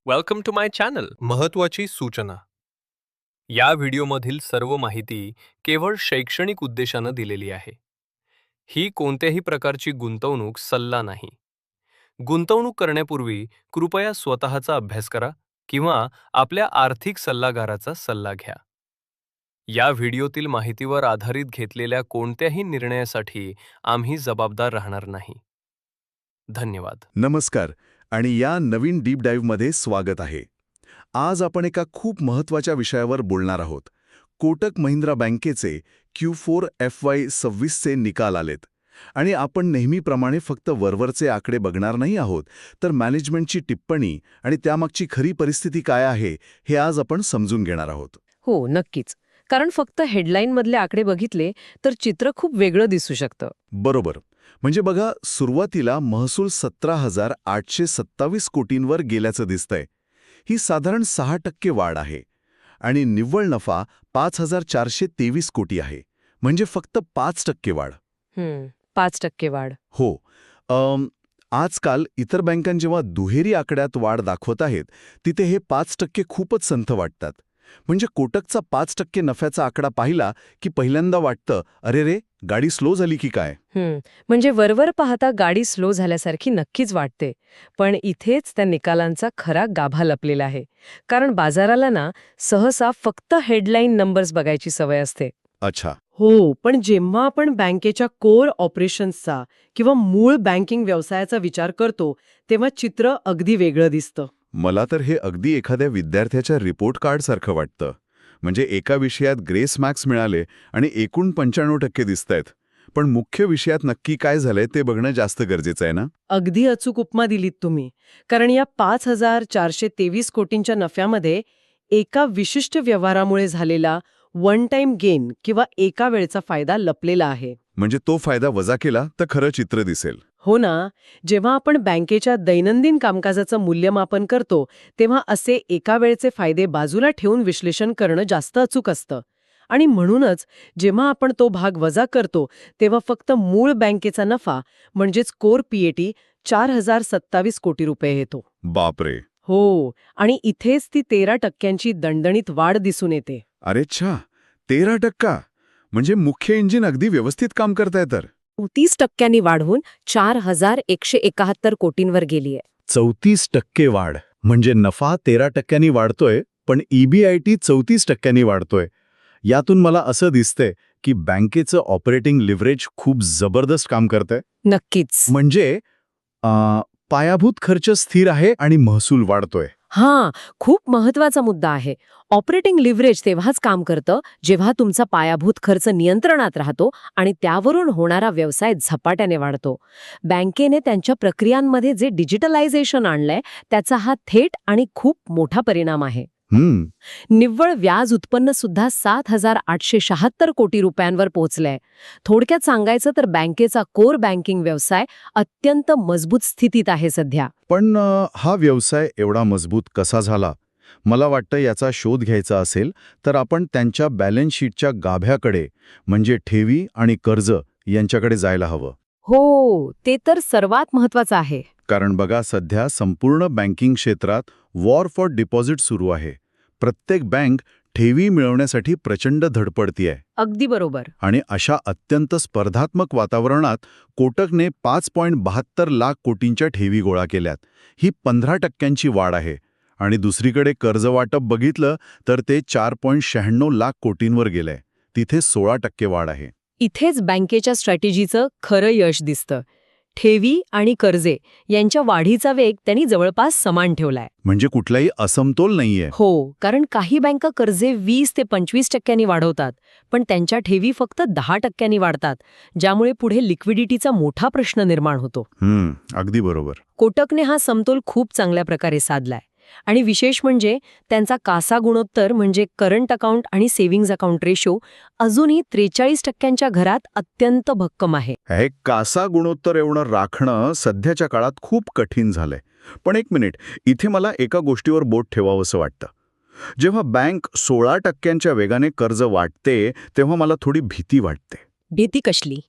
Welcome to my channel. महत्त्वाची सूचना. या व्हिडिओमधील सर्व माहिती केवळ शैक्षणिक उद्देशानं दिलेली आहे. ही कोणत्याही प्रकारची गुंतवणूक सल्ला नाही. गुंतवणूक करण्यापूर्वी कृपया स्वतःचा अभ्यास करा किंवा आपल्या आर्थिक सल्लागाराचा सल्ला घ्या. या व्हिडिओतील माहितीवर आधारित घेतलेल्या कोणत्याही निर्णयासाठी आम्ही जबाबदार राहणार नाही. धन्यवाद. नमस्कार आणि या नवीन डीप डाईव्हमध्ये स्वागत आहे. आज आपण एका खूप महत्त्वाच्या विषयावर बोलणार आहोत. कोटक महिंद्रा बँकेचे Q4 FY26 चे निकाल आलेत आणि आपण नेहमीप्रमाणे फक्त वरवरचे आकडे बघणार नाही आहोत, तर मॅनेजमेंटची टिप्पणी आणि त्यामागची खरी परिस्थिती काय आहे हे आज आपण समजून घेणार आहोत. हो, नक्कीच. कारण फक्त हेडलाईनमधले आकडे बघितले तर चित्र खूप वेगळं दिसू शकतं. बरोबर. म्हणजे बघा, सुरुवातीला महसूल 17,827 कोटींवर गेल्याचं दिसतंय. ही साधारण 6% वाढ आहे आणि निव्वळ नफा 5,423 कोटी आहे, म्हणजे फक्त 5% वाढ. 5% वाढ. हो. आजकाल इतर बँका जेव्हा दुहेरी आकड्यात वाढ दाखवत आहेत, तिथे हे 5% खूपच संथ वाटतात. म्हणजे कोटकचा 5% नफ्याचा आकडा पाहिला की पहिल्यांदा वाटतं, अरे रे, गाडी स्लो झाली की काय. म्हणजे वरवर पाहता गाडी स्लो झाल्यासारखी नक्कीच वाटते. पण इथेच त्या निकालांचा खरा गाभा लपलेला आहे. कारण बाजाराला ना सहसा फक्त हेडलाईन नंबर्स बघायची सवय असते. अच्छा. हो, पण जेव्हा आपण बँकेच्या कोर ऑपरेशन्सचा किंवा मूळ बँकिंग व्यवसायाचा विचार करतो, तेव्हा चित्र अगदी वेगळं दिसतं. मला तर हे अगदी एखाद्या विद्यार्थ्याच्या रिपोर्ट कार्डसारखं वाटतं. म्हणजे एका विषयात ग्रेस मार्क्स मिळाले आणि एकूण 95% दिसतायत. पण मुख्य विषयात नक्की काय झालंय ते बघणं जास्त गरजेचं आहे ना. अगदी अचूक उपमा दिलीत तुम्ही. कारण या 5,423 कोटींच्या नफ्यामध्ये एका विशिष्ट व्यवहारामुळे झालेला वन टाइम गेन किंवा एका वेळचा फायदा लपलेला आहे. म्हणजे तो फायदा वजा केला तर खरं चित्र दिसेल. हो ना. जेव्हा आपण बँकेच्या दैनंदिन कामकाजाचं मूल्यमापन करतो, तेव्हा असे एका वेळचे फायदे बाजूला ठेवून विश्लेषण करणं जास्त अचूक असतं. आणि म्हणूनच जेव्हा आपण तो भाग वजा करतो, तेव्हा फक्त मूळ बँकेचा नफा म्हणजेच कोर PAT 4,027 कोटी रुपये येतो. बापरे. हो, आणि इथेच ती 13% दणदणीत वाढ दिसून येते. अरे छा, 13%. म्हणजे मुख्य इंजिन अगदी व्यवस्थित काम करताय तर. 34% वाढवून 4,171 कोटींवर गेलीय. 34% वाढ. म्हणजे नफा 13% वाढतोय, पण EBIT 34% वाढतोय. यातून मला असं दिसतंय की बँकेचं ऑपरेटिंग लिव्हरेज खूप जबरदस्त काम करतंय. नक्कीच. म्हणजे पायाभूत खर्च स्थिर आहे आणि महसूल वाढतोय. हां, खूप महत्वाचा मुद्दा आहे. ऑपरेटिंग लिव्हरेज तेव्हाच काम करतं जेव्हा तुमचा पायाभूत खर्च नियंत्रणात राहतो आणि त्यावरून होणारा व्यवसाय झपाट्याने वाढतो. बँकेने त्यांच्या प्रक्रियांमध्ये जे डिजिटलायझेशन आणलंय त्याचा हा थेट आणि खूप मोठा परिणाम आहे. निव्वळ व्याज उत्पन्न सुद्धा 7,876 कोटी रुपयांवर पोहोचलंय. थोडक्यात सांगायचं तर बँकेचा कोर बँकिंग व्यवसाय अत्यंत मजबूत स्थितीत आहे सध्या. पण हा व्यवसाय एवढा मजबूत कसा झाला? मला वाटतं याचा शोध घ्यायचा असेल तर आपण त्यांच्या बॅलन्स शीटच्या गाभ्याकडे, म्हणजे ठेवी आणि कर्ज यांच्याकडे जायला हवं. हो, ते तर सर्वात महत्वाचं आहे. कारण बघा, सध्या संपूर्ण बँकिंग क्षेत्रात वॉर फॉर डिपॉझिट सुरू आहे. प्रत्येक बँक ठेवी मिळवण्यासाठी प्रचंड धडपडतीये. अगदी बरोबर. आणि अशा अत्यंत स्पर्धात्मक वातावरणात कोटकने 5.72 लाख कोटींच्या ठेवी गोळा केल्यात. ही 15% वाढ आहे. आणि दुसरीकडे कर्ज वाटप बघितलं तर ते 4.96 लाख कोटींवर गेलंय. तिथे 16% वाढ आहे. इथेच बँकेच्या स्ट्रॅटेजीचं खरं यश दिसतं. ठेवी आणि कर्जे यांच्या वाढीचा वेग त्यांनी जवळपास समान ठेवलाय. म्हणजे कुठलाही असमतोल नाहीये. हो, कारण काही बँका कर्जे 20 ते 25% वाढवतात, पण त्यांच्या ठेवी फक्त 10% वाढतात, ज्यामुळे पुढे लिक्विडिटीचा मोठा प्रश्न निर्माण होतो. अगदी बरोबर. कोटकने हा समतोल खूप चांगल्या प्रकारे साधलाय. आणि विशेष म्हणजे त्यांचा कासा गुणोत्तर म्हणजे करंट अकाउंट आणि सेव्हिंग्ज अकाउंट रेशो अजूनही 43%च्या घरात अत्यंत भक्कम आहे. हे कासा गुणोत्तर एवढं राखणं सध्याच्या काळात खूप कठीण झालंय. पण एक मिनिट, इथे मला एका गोष्टीवर बोट ठेवावंसं वाटतं. जेव्हा बँक 16% वेगाने कर्ज वाटते तेव्हा मला थोडी भीती वाटते. भीती कसली?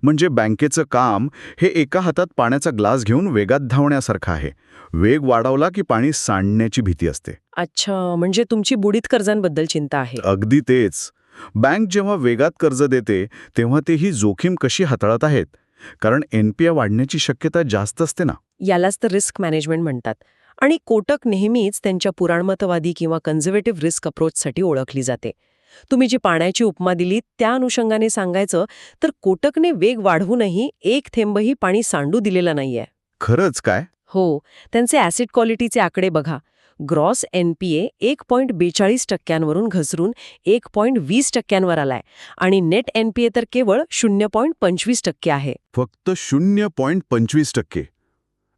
म्हणजे बँकेचं काम हे एका हातात पाण्याचा ग्लास घेऊन वेगात धावण्यासारखं आहे. वेग वाढवला की पाणी सांडण्याची भीती असते. अच्छा, म्हणजे तुमची बुडीत कर्जांबद्दल चिंता आहे. अगदी तेच. बँक जेव्हा वेगात कर्ज देते तेव्हा ते ही जोखीम कशी हाताळत आहेत, कारण NPA वाढण्याची शक्यता जास्त असते ना. यालाच तर रिस्क मॅनेजमेंट म्हणतात. आणि कोटक नेहमीच त्यांच्या पुराणमतवादी किंवा कन्झर्वेटिव्ह रिस्क अप्रोचसाठी ओळखली जाते. तुम्ही जी पाण्याची उपमा दिली त्या अनुषंगाने सांगायचं तर कोटकने वेग वाढवूनही एक थेंबही पाणी सांडू दिलेला नाहीये. खरंच काय? हो, त्यांचे ॲसिड क्वालिटीचे आकडे बघा. ग्रॉस NPA 1.42% घसरून 1.20% आलाय आणि नेट NPA तर केवळ 0.25% आहे. फक्त 0.25%.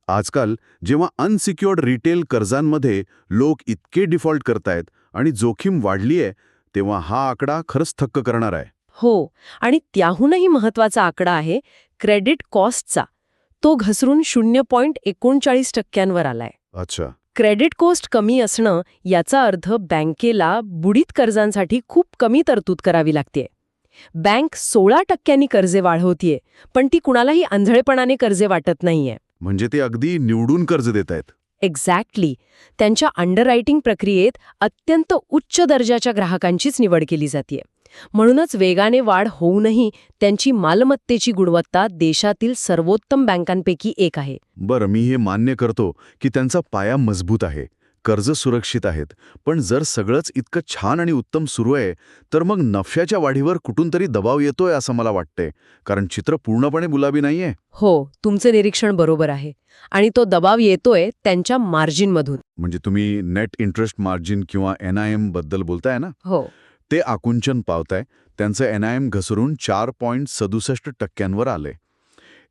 आजकाल जेव्हा अनसिक्युअर्ड रिटेल कर्जांमध्ये लोक इतके डिफॉल्ट करतायत आणि जोखीम वाढलीये, तेव्हा हा आकडा खरंच थक्क करणार आहे. हो, आणि त्याहूनही महत्वाचा आकडा आहे क्रेडिट कॉस्टचा. तो घसरून 0.39% आलाय. अच्छा. क्रेडिट कॉस्ट कमी असणं याचा अर्थ बँकेला बुडीत कर्जांसाठी खूप कमी तरतूद करावी लागते. बँक 16% कर्जे वाढवतीये, पण ती कुणालाही आंधळेपणाने कर्जे वाटत नाहीये. म्हणजे ते अगदी निवडून कर्ज देत आहेत. एक्झॅक्टली. त्यांच्या अंडररायटिंग प्रक्रियेत अत्यंत उच्च दर्जाच्या ग्राहकांचीच निवड केली जाते. म्हणूनच वेगाने वाढ होऊनही त्यांची मालमत्तेची गुणवत्ता देशातील सर्वोत्तम बँकांपैकी एक आहे. बरं, मी हे मान्य करतो की त्यांचा पाया मजबूत आहे, कर्ज सुरक्षित आहेत. पण जर सगळंच इतकं छान आणि उत्तम सुरू आहे, तर मग नफ्याच्या वाढीवर कुठून तरी दबाव येतोय असं मला वाटतंय, कारण चित्र पूर्णपणे गुलाबी नाहीये. हो, तुमचं निरीक्षण बरोबर आहे. आणि तो दबाव येतोय त्यांच्या मार्जिनमधून. म्हणजे तुम्ही नेट इंटरेस्ट मार्जिन किंवा NIM बद्दल बोलताय ना. हो, ते आकुंचन पावताय. त्यांचं NIM घसरून 4.67% आलंय.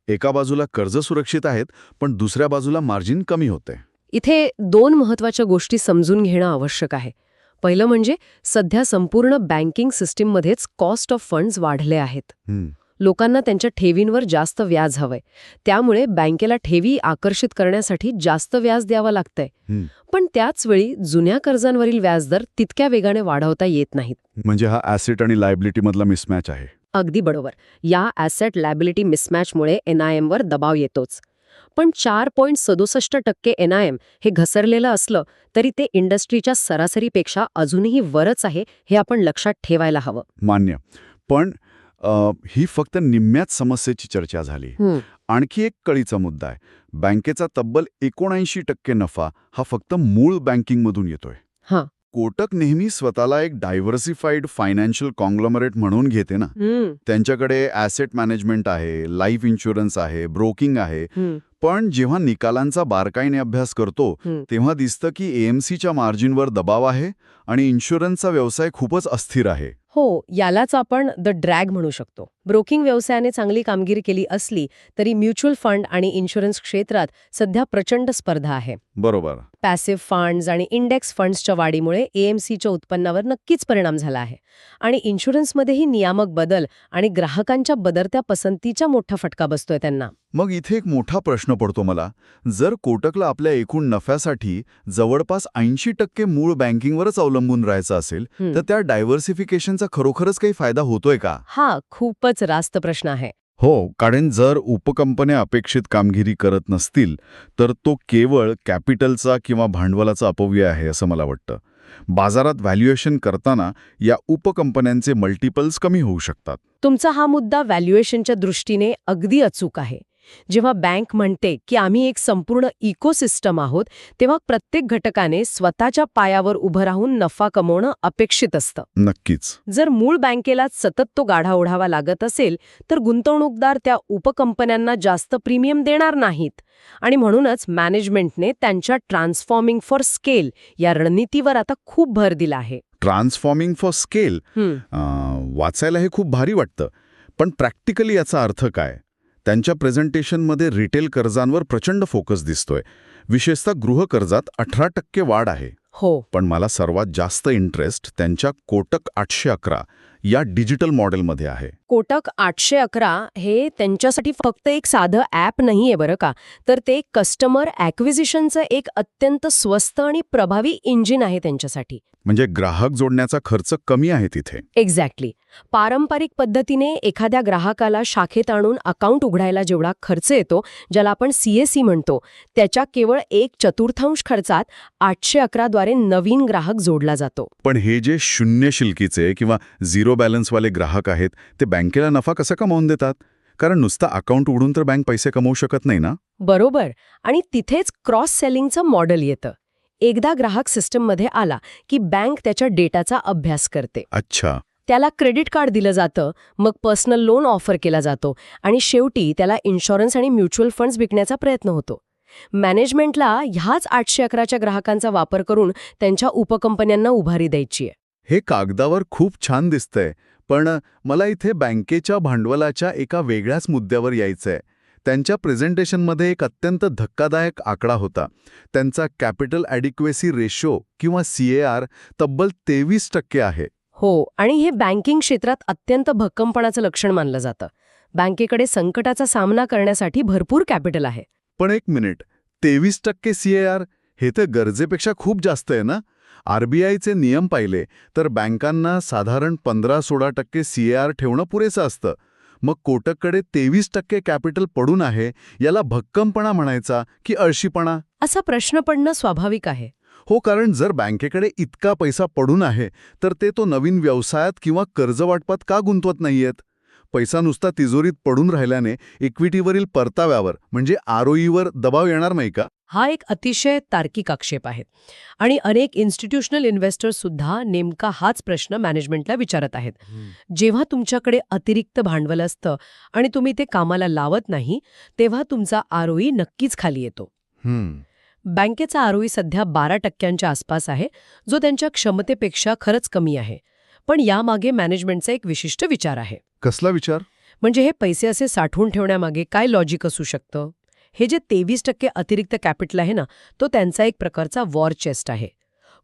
एका बाजूला कर्ज सुरक्षित आहेत, पण दुसऱ्या बाजूला मार्जिन कमी होते. इथे 2 महत्वाच्या गोष्टी समजून घेणं आवश्यक आहे. पहिलं म्हणजे सध्या संपूर्ण बँकिंग सिस्टीममध्येच कॉस्ट ऑफ फंड्स वाढले आहेत. लोकांना त्यांच्या ठेवींवर जास्त व्याज हवंय. त्यामुळे बँकेला ठेवी आकर्षित करण्यासाठी जास्त व्याज द्यावं लागतंय. पण त्याच वेळी जुन्या कर्जांवरील व्याजदर तितक्या वेगाने वाढवता येत नाहीत. म्हणजे हा ॲसेट आणि लायबिलिटी मधला मिसमॅच आहे. अगदी बरोबर. या ॲसेट लायबिलिटी मिसमॅचमुळे NIM वर दबाव येतोच. पण 4.67% NIM हे घसरलेलं असलं तरी ते इंडस्ट्रीच्या सरासरीपेक्षा अजूनही वरच आहे, हे आपण लक्षात ठेवायला हवं. मान्य. पण ही फक्त निम्म्याच समस्येची चर्चा झाली. आणखी एक कळीचा मुद्दा आहे. बँकेचा तब्बल 79% नफा हा फक्त मूळ बँकिंगमधून येतोय. हां. कोटक नेहमी स्वतःला एक डायव्हर्सिफाईड फायनान्शियल कॉंग्लोमरेट म्हणून घेते ना. त्यांच्याकडे ॲसेट मॅनेजमेंट आहे, लाईफ इन्शुरन्स आहे, ब्रोकिंग आहे. पण जेव्हा निकालांचा बारकाईने अभ्यास करतो तेव्हा दिसतं की AMCच्या मार्जिनवर दबाव आहे आणि इन्शुरन्सचा व्यवसाय खूपच अस्थिर आहे. हो, यालाच आपण द ड्रॅग म्हणू शकतो. ब्रोकिंग व्यवसायाने चांगली कामगिरी केली असली तरी म्युच्युअल फंड आणि इन्शुरन्स क्षेत्रात सध्या प्रचंड स्पर्धा आहे. बरोबर. पॅसिव्ह फंड्स आणि इंडेक्स फंड्सच्या वाढीमुळे AMCच्या उत्पन्नावर नक्कीच परिणाम झाला आहे. आणि इन्शुरन्समध्येही नियामक बदल आणि ग्राहकांच्या बदलत्या पसंतीचा मोठा फटका बसतोय त्यांना. मग इथे एक मोठा प्रश्न पडतो मला. जर कोटकला आपल्या एकूण नफ्यासाठी जवळपास 80% मूळ बँकिंगवरच अवलंबून राहायचं असेल, तर त्या डायव्हर्सिफिकेशनचा खरोखरच काही फायदा होतोय का? हा खूपच रास्त प्रश्न आहे. हो, कारण जर उपकंपन्या अपेक्षित कामगिरी करत नसतील तर तो केवळ कॅपिटलचा किंवा भांडवलाचा अपव्यय आहे असं मला वाटतं. बाजारात व्हॅल्युएशन करताना या उपकंपन्यांचे मल्टिपल्स कमी होऊ शकतात. तुमचा हा मुद्दा व्हॅल्युएशनच्या दृष्टीने अगदी अचूक आहे. जेव्हा बँक म्हणते की आम्ही एक संपूर्ण इकोसिस्टम आहोत, तेव्हा प्रत्येक घटकाने स्वतःच्या पायावर उभं राहून नफा कमवणं अपेक्षित असतं. नक्कीच. जर मूळ बँकेला सतत तो गाढा ओढावा लागत असेल तर गुंतवणूकदार त्या उपकंपन्यांना जास्त प्रीमियम देणार नाहीत. आणि म्हणूनच मॅनेजमेंटने त्यांच्या ट्रान्सफॉर्मिंग फॉर स्केल या रणनीतीवर आता खूप भर दिला आहे. ट्रान्सफॉर्मिंग फॉर स्केल वाचायला हे खूप भारी वाटतं, पण प्रॅक्टिकली याचा अर्थ काय? त्यांच्या प्रेझेंटेशनमध्ये रिटेल कर्जांवर प्रचंड फोकस दिसतोय. विशेषतः गृहकर्जात 18% वाढ आहे. हो, पण मला सर्वात जास्त इंटरेस्ट त्यांच्या कोटक 811 या डिजिटल मॉडेलमध्ये आहे. कोटक 811 हे त्यांच्यासाठी फक्त एक साधं ॲप नाहीये बरं का, तर ते कस्टमर ॲक्विजिशनचं एक अत्यंत स्वस्त आणि प्रभावी इंजिन आहे त्यांच्यासाठी. म्हणजे ग्राहक जोडण्याचा खर्च कमी आहे तिथे. एक्झॅक्टली. पारंपरिक पद्धतीने एखाद्या ग्राहकाला शाखेत आणून अकाउंट उघडायला जेवढा खर्च येतो, ज्याला आपण CAC म्हणतो, त्याच्या केवळ 1/4 खर्चात 811 द्वारे नवीन ग्राहक जोडला जातो. पण हे जे शून्य शिल्कीचे किंवा झिरो बॅलन्सवाले ग्राहक आहेत ते बँकेला नफा कसा कमावून देतात? कारण नुसतं अकाउंट उघडून तर बँक पैसे कमवू शकत नाही ना. बरोबर. आणि तिथेच क्रॉस सेलिंगचं मॉडेल येतं. एकदा ग्राहक सिस्टममध्ये आला की बँक त्याच्या डेटाचा अभ्यास करते. अच्छा. त्याला क्रेडिट कार्ड दिलं जातं, मग पर्सनल लोन ऑफर केला जातो आणि शेवटी त्याला इन्शुरन्स आणि म्युच्युअल फंड्स विकण्याचा प्रयत्न होतो. मॅनेजमेंटला ह्याच 811च्या ग्राहकांचा वापर करून त्यांच्या उपकंपन्यांना उभारी द्यायची आहे. हे कागदावर खूप छान दिसतंय, पण मला इथे बँकेच्या भांडवलाच्या एका वेगळ्याच मुद्द्यावर यायचंय. त्यांच्या प्रेझेंटेशनमध्ये एक अत्यंत धक्कादायक आकडा होता. त्यांचा कॅपिटल ॲडिक्वेसी रेशो किंवा CAR तब्बल 23% आहे. हो, आणि हे बँकिंग क्षेत्रात अत्यंत भक्कमपणाचं लक्षण मानलं जातं. बँकेकडे संकटाचा सामना करण्यासाठी भरपूर कॅपिटल आहे. पण एक मिनिट, 23% CAR हे तर गरजेपेक्षा खूप जास्त आहे ना. RBIचे नियम पाहिले तर बँकांना साधारण 15-16% CAR ठेवणं पुरेसं असतं. मग कोटककडे 23% कॅपिटल पडून आहे, याला भक्कमपणा म्हणायचा की अळशीपणा? असा प्रश्न पडणं स्वाभाविक आहे. हो, कारण जर बँकेकडे इतका पैसा पडून आहे तर ते तो नवीन व्यवसायात किंवा कर्जवाटपात का गुंतवत नाहीयेत? पैसा नुसता तिजोरीत पडून राहिल्याने इक्विटीवरील परताव्यावर म्हणजे ROEवर दबाव येणार नाही का? हा एक अतिशय तार्किक आक्षेप आहे आणि अनेक इन्स्टिट्यूशनल इन्व्हेस्टर्स सुद्धा नेमका हाच प्रश्न मॅनेजमेंटला विचारत आहेत. जेव्हा तुमच्याकडे अतिरिक्त भांडवल असतं आणि तुम्ही ते कामाला लावत नाही, तेव्हा तुमचा ROE नक्कीच खाली येतो. बँकेचा ROE सध्या 12% आसपास आहे, जो त्यांच्या क्षमतेपेक्षा खरंच कमी आहे. पण यामागे मॅनेजमेंटचा एक विशिष्ट विचार आहे. कसला विचार? म्हणजे हे पैसे असे साठवून ठेवण्यामागे काय लॉजिक असू शकतं? हे जे 23% अतिरिक्त कॅपिटल आहे ना, तो त्यांचा एक प्रकारचा वॉर चेस्ट आहे.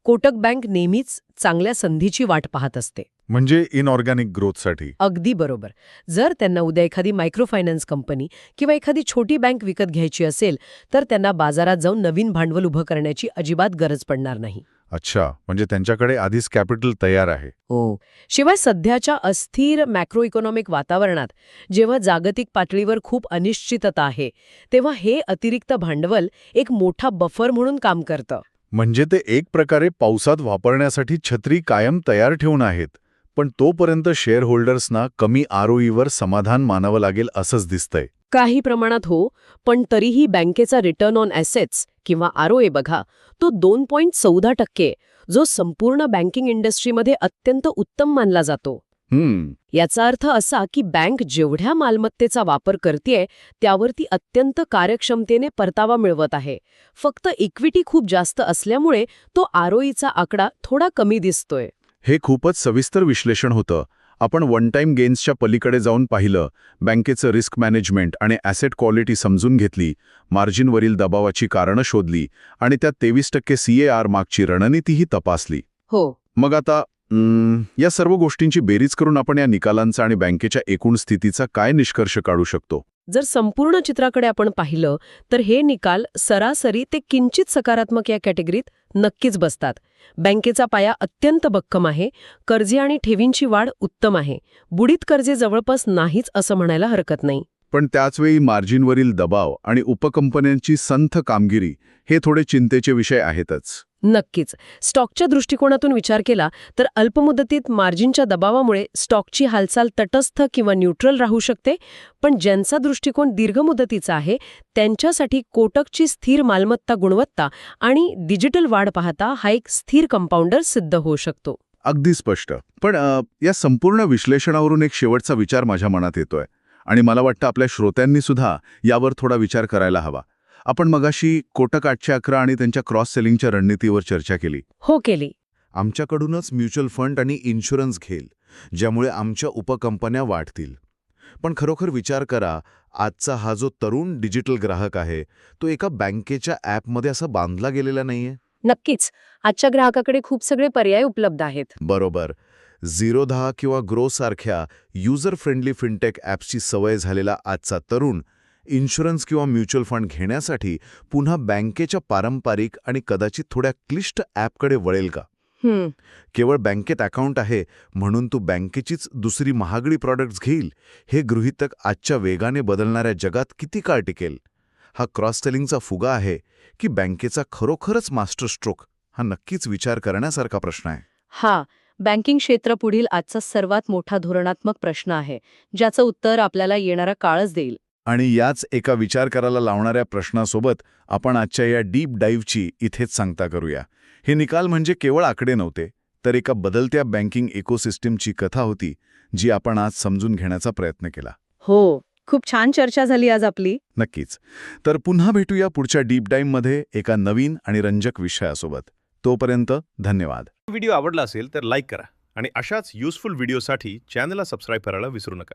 कोटक बँक नेहमीच चांगल्या संधीची वाट पाहत असते. म्हणजे इनऑर्गॅनिक ग्रोथसाठी. अगदी बरोबर. जर त्यांना उद्या एखादी मायक्रोफायनान्स कंपनी किंवा एखादी छोटी बँक विकत घ्यायची असेल, तर त्यांना बाजारात जाऊन नवीन भांडवल उभं करण्याची अजिबात गरज पडणार नाही. अच्छा, म्हणजे त्यांच्याकडे आधीच कॅपिटल तयार आहे. हो. शिवाय सध्याच्या अस्थिर मॅक्रो इकॉनॉमिक वातावरणात जेव्हा जागतिक पातळीवर खूप अनिश्चितता आहे, तेव्हा हे अतिरिक्त भांडवल एक मोठा बफर म्हणून काम करतं. म्हणजे ते एक प्रकारे पावसात वापरण्यासाठी छत्री कायम तयार ठेवून आहेत. पण तोपर्यंत शेअर होल्डर्सना कमी ROEवर समाधान मानावं लागेल असंच दिसतंय. काही प्रमाणात हो, पण तरीही बँकेचा रिटर्न ऑन ॲसेट्स किंवा ROA बघा, तो 2.14%, जो संपूर्ण बँकिंग इंडस्ट्रीमध्ये अत्यंत उत्तम मानला जातो. याचा अर्थ असा की बँक जेवढ्या मालमत्तेचा वापर करतेय त्यावर ती अत्यंत कार्यक्षमतेने परतावा मिळवत आहे. फक्त इक्विटी खूप जास्त असल्यामुळे तो ROEचा आकडा थोडा कमी दिसतोय. हे खूपच सविस्तर विश्लेषण होतं. आपण वन टाइम गेन्सच्या पलीकडे जाऊन पाहिलं, बँकेचं रिस्क मॅनेजमेंट आणि ॲसेट क्वालिटी समजून घेतली, मार्जिनवरील दबावाची कारणं शोधली आणि त्या 23% CAR मागची रणनीतीही तपासली. हो. मग आता या सर्व गोष्टींची बेरीज करून आपण या निकालांचा आणि बँकेच्या एकूण स्थितीचा काय निष्कर्ष काढू शकतो? जर संपूर्ण चित्राकडे आपण पाहिलं तर हे निकाल सरासरी ते किंचित सकारात्मक या कॅटेगरीत नक्कीच बसतात. बँकेचा पाया अत्यंत भक्कम आहे, कर्जे आणि ठेवींची वाढ उत्तम आहे, बुडीत कर्जे जवळपास नाहीच असं म्हणायला हरकत नाही. पण त्याचवेळी मार्जिनवरील दबाव आणि उपकंपन्यांची संथ कामगिरी हे थोडे चिंतेचे विषय आहेतच. नक्कीच. स्टॉकच्या दृष्टिकोनातून विचार केला तर अल्पमुदतीत मार्जिनच्या दबावामुळे स्टॉकची हालचाल तटस्थ किंवा न्यूट्रल राहू शकते, पण ज्यांचा दृष्टिकोन दीर्घमुदतीचा आहे त्यांच्यासाठी कोटकची स्थिर मालमत्ता गुणवत्ता आणि डिजिटल वाढ पाहता हा एक स्थिर कंपाऊंडर सिद्ध होऊ शकतो. अगदी स्पष्ट. पण या संपूर्ण विश्लेषणावरून एक शेवटचा विचार माझ्या मनात येतोय आणि मला वाटतं आपल्या श्रोत्यांनी सुद्धा यावर थोडा विचार करायला हवा. आपण मगाशी कोटक 811 आणि त्यांच्या क्रॉस सेलिंगच्या रणनीतीवर चर्चा केली. हो, केली. आमच्याकडूनच म्युच्युअल फंड आणि इन्शुरन्स घेईल, ज्यामुळे आमच्या उपकंपन्या वाढतील. पण खरोखर विचार करा, आजचा हा जो तरुण डिजिटल ग्राहक आहे तो एका बँकेच्या ॲपमध्ये असा बांधला गेलेला नाहीये. नक्कीच. आजच्या ग्राहकाकडे खूप सगळे पर्याय उपलब्ध आहेत. बरोबर. झिरोधा किंवा ग्रो सारख्या युजर फ्रेंडली फिनटेक ॲप्सची सवय झालेला आजचा तरुण इन्शुरन्स किंवा म्युच्युअल फंड घेण्यासाठी पुन्हा बँकेच्या पारंपरिक आणि कदाचित थोड्या क्लिष्ट ॲपकडे वळेल का? केवळ बँकेत अकाउंट आहे म्हणून तू बँकेचीच दुसरी महागडी प्रॉडक्ट्स घेईल, हे गृहीतक आजच्या वेगाने बदलणाऱ्या जगात किती काळ टिकेल? हा क्रॉस सेलिंगचा फुगा आहे की बँकेचा खरोखरच मास्टर स्ट्रोक? हा नक्कीच विचार करण्यासारखा प्रश्न आहे. हा बँकिंग क्षेत्र पुढील आजचा सर्वात मोठा धोरणात्मक प्रश्न आहे, ज्याचं उत्तर आपल्याला येणारा काळच देईल. आणि याच एका विचार करायला लावणाऱ्या प्रश्नासोबत आपण आजच्या या डीप डाईव्हची इथेच सांगता करूया. हे निकाल म्हणजे केवळ आकडे नव्हते, तर एका बदलत्या बँकिंग इकोसिस्टीमची कथा होती, जी आपण आज समजून घेण्याचा प्रयत्न केला. हो, खूप छान चर्चा झाली आज आपली. नक्कीच. तर पुन्हा भेटूया पुढच्या डीप डाईव्हमध्ये एका नवीन आणि रंजक विषयासोबत. तोपर्यंत धन्यवाद. व्हिडिओ आवडला असेल तर लाईक करा आणि अशाच युजफुल व्हिडिओसाठी चॅनलला सबस्क्राईब करायला विसरू नका.